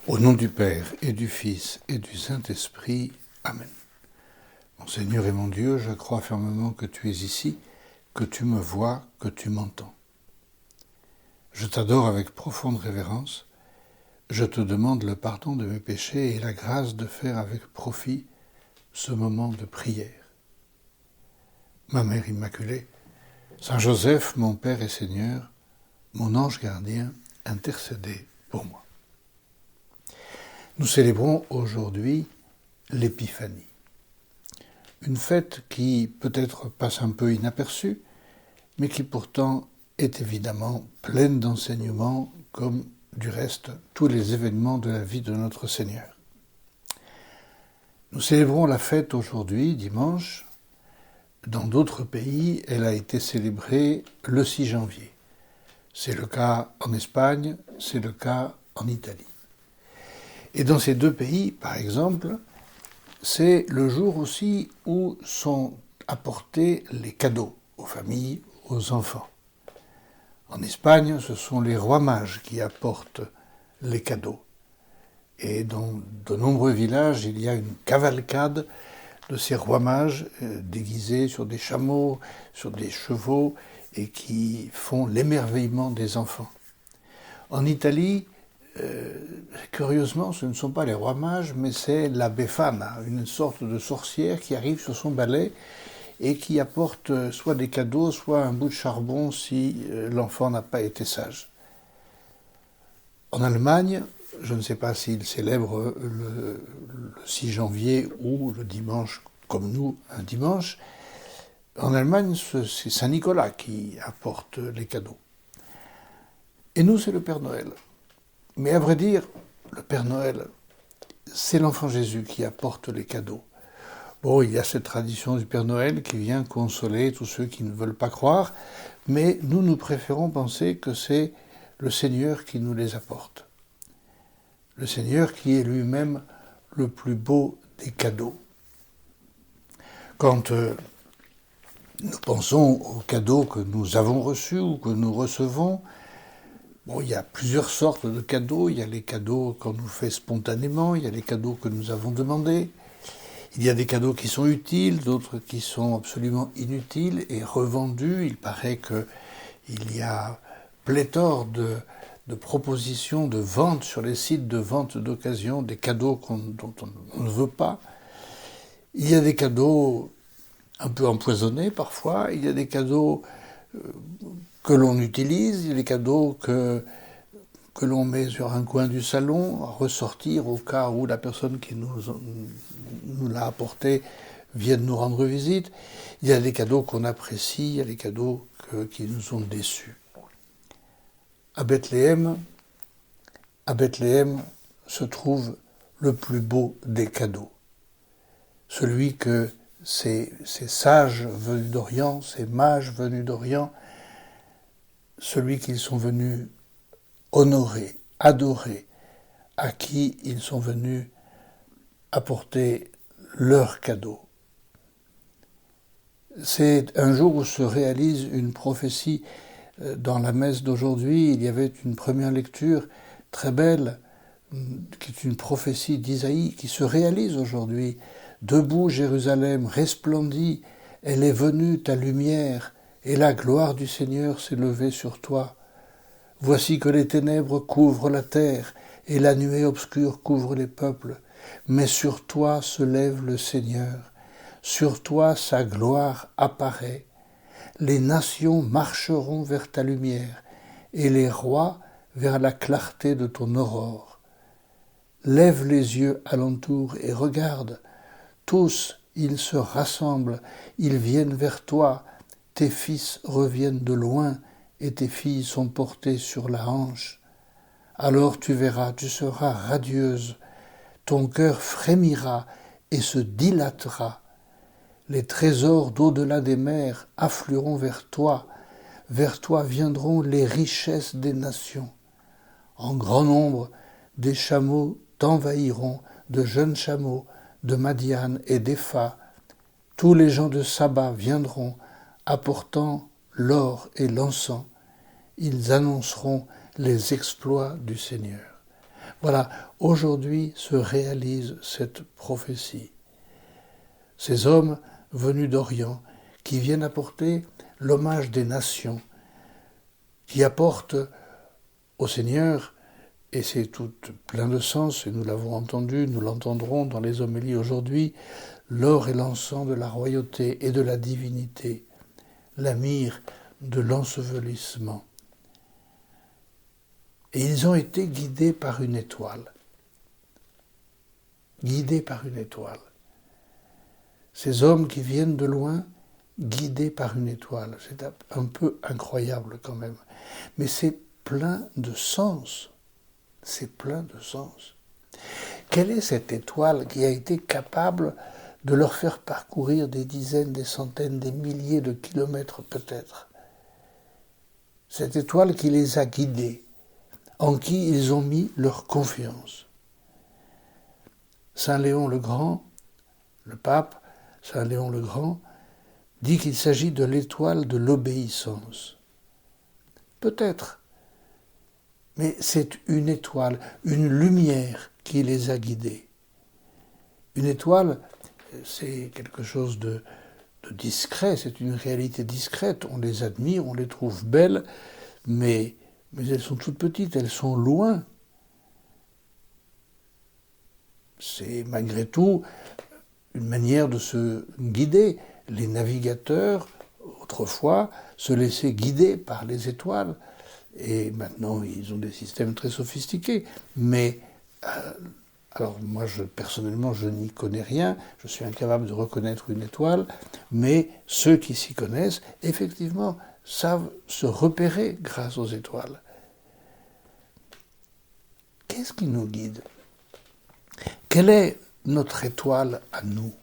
Au nom du Père et du Fils et du Saint-Esprit. Amen. Mon Seigneur et mon Dieu, je crois fermement que tu es ici, que tu me vois, que tu m'entends. Je t'adore avec profonde révérence. Je te demande le pardon de mes péchés et la grâce de faire avec profit ce moment de prière. Ma Mère Immaculée, Saint Joseph, mon Père et Seigneur, mon ange gardien, intercédez pour moi. Nous célébrons aujourd'hui l'Épiphanie. Une fête qui peut-être passe un peu inaperçue, mais qui pourtant est évidemment pleine d'enseignements, comme du reste tous les événements de la vie de notre Seigneur. Nous célébrons la fête aujourd'hui, dimanche. Dans d'autres pays, elle a été célébrée le 6 janvier. C'est le cas en Espagne, c'est le cas en Italie. Et dans ces deux pays, par exemple, c'est le jour aussi où sont apportés les cadeaux aux familles, aux enfants. En Espagne, ce sont les rois mages qui apportent les cadeaux. Et dans de nombreux villages, il y a une cavalcade de ces rois mages déguisés sur des chameaux, sur des chevaux, et qui font l'émerveillement des enfants. En Italie, curieusement, ce ne sont pas les rois mages, mais c'est la Befana, une sorte de sorcière qui arrive sur son balai et qui apporte soit des cadeaux, soit un bout de charbon si l'enfant n'a pas été sage. En Allemagne, je ne sais pas s'ils célèbrent le 6 janvier ou le dimanche, comme nous, un dimanche. En Allemagne, c'est Saint Nicolas qui apporte les cadeaux. Et nous, c'est le Père Noël. Mais à vrai dire, le Père Noël, c'est l'enfant Jésus qui apporte les cadeaux. Bon, il y a cette tradition du Père Noël qui vient consoler tous ceux qui ne veulent pas croire, mais nous préférons penser que c'est le Seigneur qui nous les apporte. Le Seigneur qui est lui-même le plus beau des cadeaux. Quand nous pensons aux cadeaux que nous avons reçus ou que nous recevons, bon, il y a plusieurs sortes de cadeaux. Il y a les cadeaux qu'on nous fait spontanément, il y a les cadeaux que nous avons demandés. Il y a des cadeaux qui sont utiles, d'autres qui sont absolument inutiles et revendus. Il paraît qu'il y a pléthore de propositions de vente sur les sites de vente d'occasion, des cadeaux dont on ne veut pas. Il y a des cadeaux un peu empoisonnés parfois, il y a des cadeaux que l'on utilise, il y a des cadeaux que l'on met sur un coin du salon, à ressortir au cas où la personne qui nous l'a apporté vienne nous rendre visite. Il y a des cadeaux qu'on apprécie, il y a des cadeaux qui nous ont déçus. À Bethléem se trouve le plus beau des cadeaux. Celui que ces sages venus d'Orient, ces mages venus d'Orient, celui qu'ils sont venus honorer, adorer, à qui ils sont venus apporter leurs cadeaux. C'est un jour où se réalise une prophétie. Dans la messe d'aujourd'hui, il y avait une première lecture très belle, qui est une prophétie d'Isaïe, qui se réalise aujourd'hui. Debout, Jérusalem, resplendit, elle est venue ta lumière, et la gloire du Seigneur s'est levée sur toi. Voici que les ténèbres couvrent la terre, et la nuée obscure couvre les peuples. Mais sur toi se lève le Seigneur, sur toi sa gloire apparaît. Les nations marcheront vers ta lumière, et les rois vers la clarté de ton aurore. Lève les yeux alentour et regarde. Tous, ils se rassemblent, ils viennent vers toi. Tes fils reviennent de loin, et tes filles sont portées sur la hanche. Alors tu verras, tu seras radieuse, ton cœur frémira et se dilatera. Les trésors d'au-delà des mers afflueront vers toi viendront les richesses des nations. En grand nombre, des chameaux t'envahiront, de jeunes chameaux, de Madian et d'Épha. Tous les gens de Saba viendront, apportant l'or et l'encens. Ils annonceront les exploits du Seigneur. Voilà, aujourd'hui se réalise cette prophétie. Ces hommes venus d'Orient, qui viennent apporter l'hommage des nations, qui apportent au Seigneur, et c'est tout plein de sens, et nous l'avons entendu, nous l'entendrons dans les homélies aujourd'hui, l'or et l'encens de la royauté et de la divinité, la myrrhe de l'ensevelissement. Et ils ont été guidés par une étoile. Guidés par une étoile. Ces hommes qui viennent de loin, guidés par une étoile. C'est un peu incroyable quand même. Mais c'est plein de sens. C'est plein de sens. Quelle est cette étoile qui a été capable de leur faire parcourir des dizaines, des centaines, des milliers de kilomètres peut-être? Cette étoile qui les a guidés, en qui ils ont mis leur confiance. Saint Léon le Grand, le pape, Saint Léon le Grand, dit qu'il s'agit de l'étoile de l'obéissance. Peut-être, mais c'est une étoile, une lumière qui les a guidés. Une étoile, c'est quelque chose de discret, c'est une réalité discrète. On les admire, on les trouve belles, mais elles sont toutes petites, elles sont loin. C'est malgré tout une manière de se guider. Les navigateurs, autrefois, se laissaient guider par les étoiles. Et maintenant, ils ont des systèmes très sophistiqués. Mais, alors moi, personnellement, je n'y connais rien. Je suis incapable de reconnaître une étoile. Mais ceux qui s'y connaissent, effectivement, savent se repérer grâce aux étoiles. Qu'est-ce qui nous guide ? Quelle est notre étoile à nous ?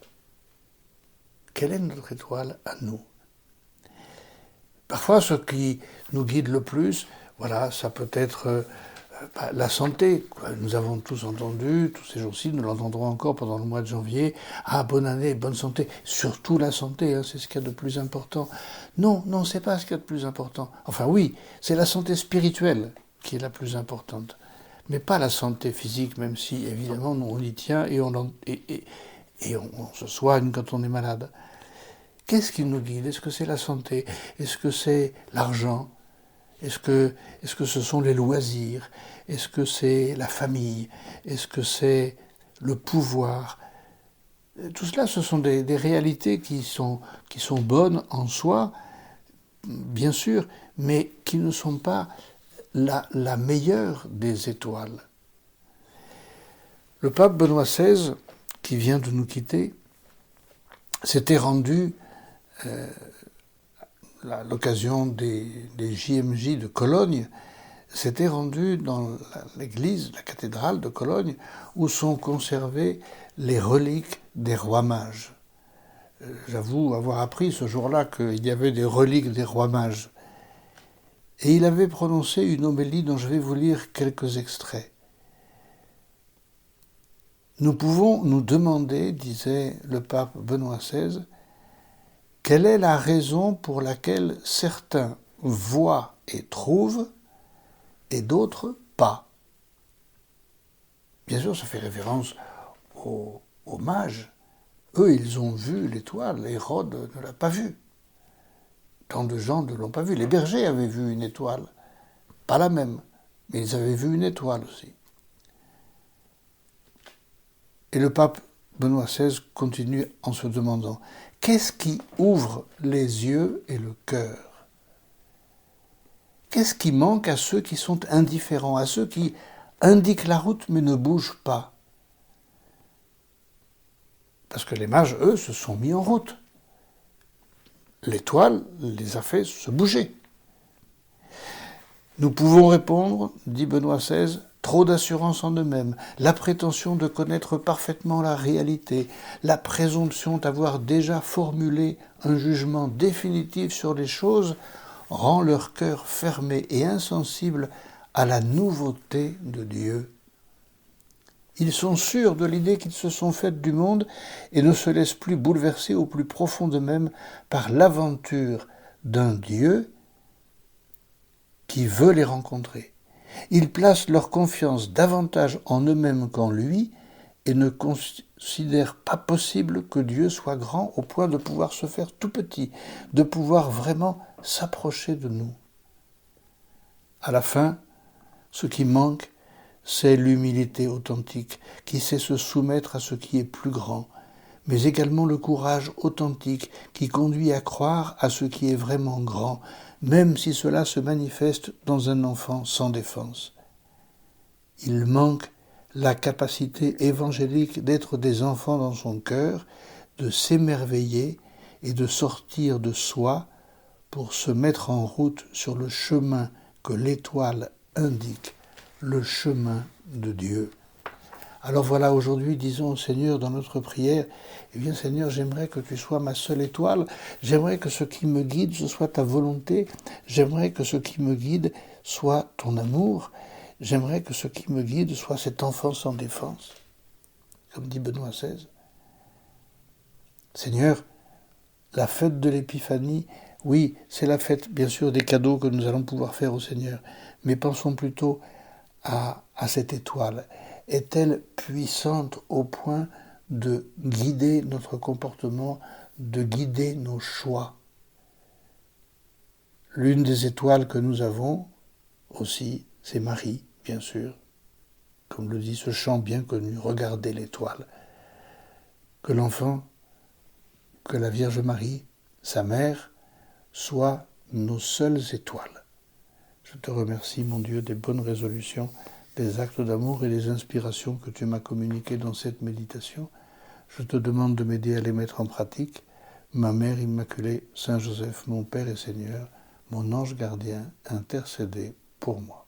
Quelle est notre étoile à nous ? Parfois, ce qui nous guide le plus, voilà, ça peut être la santé. Nous avons tous entendu, tous ces jours-ci, nous l'entendrons encore pendant le mois de janvier. Ah, bonne année, bonne santé. Surtout la santé, hein, c'est ce qu'il y a de plus important. Non, c'est pas ce qu'il y a de plus important. Enfin oui, c'est la santé spirituelle qui est la plus importante. Mais pas la santé physique, même si, évidemment, on y tient et on se soigne quand on est malade. Qu'est-ce qui nous guide ? Est-ce que c'est la santé ? Est-ce que c'est l'argent ? Est-ce que ce sont les loisirs ? Est-ce que c'est la famille ? Est-ce que c'est le pouvoir ? Tout cela, ce sont des réalités qui sont bonnes en soi, bien sûr, mais qui ne sont pas la meilleure des étoiles. Le pape Benoît XVI, qui vient de nous quitter, s'était rendu à l'occasion des JMJ de Cologne, s'était rendu dans l'église, la cathédrale de Cologne, où sont conservées les reliques des rois mages. J'avoue avoir appris ce jour-là qu'il y avait des reliques des rois mages. Et il avait prononcé une homélie dont je vais vous lire quelques extraits. Nous pouvons nous demander, disait le pape Benoît XVI, quelle est la raison pour laquelle certains voient et trouvent et d'autres pas. Bien sûr, ça fait référence aux mages. Eux, ils ont vu l'étoile, Hérode ne l'a pas vue. Tant de gens ne l'ont pas vue. Les bergers avaient vu une étoile, pas la même, mais ils avaient vu une étoile aussi. Et le pape Benoît XVI continue en se demandant « Qu'est-ce qui ouvre les yeux et le cœur ? Qu'est-ce qui manque à ceux qui sont indifférents, à ceux qui indiquent la route mais ne bougent pas ?» Parce que les mages, eux, se sont mis en route. L'étoile les a fait se bouger. Nous pouvons répondre, dit Benoît XVI, trop d'assurance en eux-mêmes, la prétention de connaître parfaitement la réalité, la présomption d'avoir déjà formulé un jugement définitif sur les choses, rend leur cœur fermé et insensible à la nouveauté de Dieu. Ils sont sûrs de l'idée qu'ils se sont faite du monde et ne se laissent plus bouleverser au plus profond d'eux-mêmes par l'aventure d'un Dieu qui veut les rencontrer. Ils placent leur confiance davantage en eux-mêmes qu'en lui et ne considèrent pas possible que Dieu soit grand au point de pouvoir se faire tout petit, de pouvoir vraiment s'approcher de nous. À la fin, ce qui manque, c'est l'humilité authentique qui sait se soumettre à ce qui est plus grand, mais également le courage authentique qui conduit à croire à ce qui est vraiment grand, même si cela se manifeste dans un enfant sans défense. Il manque la capacité évangélique d'être des enfants dans son cœur, de s'émerveiller et de sortir de soi pour se mettre en route sur le chemin que l'étoile indique, le chemin de Dieu. Alors voilà, aujourd'hui, disons au Seigneur dans notre prière, eh bien Seigneur, j'aimerais que tu sois ma seule étoile, j'aimerais que ce qui me guide, ce soit ta volonté, j'aimerais que ce qui me guide soit ton amour, j'aimerais que ce qui me guide soit cet enfant sans défense, comme dit Benoît XVI. Seigneur, la fête de l'Épiphanie, oui, c'est la fête, bien sûr, des cadeaux que nous allons pouvoir faire au Seigneur, mais pensons plutôt à cette étoile. Est-elle puissante au point de guider notre comportement, de guider nos choix? L'une des étoiles que nous avons aussi, c'est Marie, bien sûr. Comme le dit ce chant bien connu, regardez l'étoile. Que l'enfant, que la Vierge Marie, sa mère, soient nos seules étoiles. Je te remercie, mon Dieu, des bonnes résolutions, des actes d'amour et des inspirations que tu m'as communiquées dans cette méditation. Je te demande de m'aider à les mettre en pratique. Ma Mère Immaculée, Saint Joseph, mon Père et Seigneur, mon ange gardien, intercédez pour moi.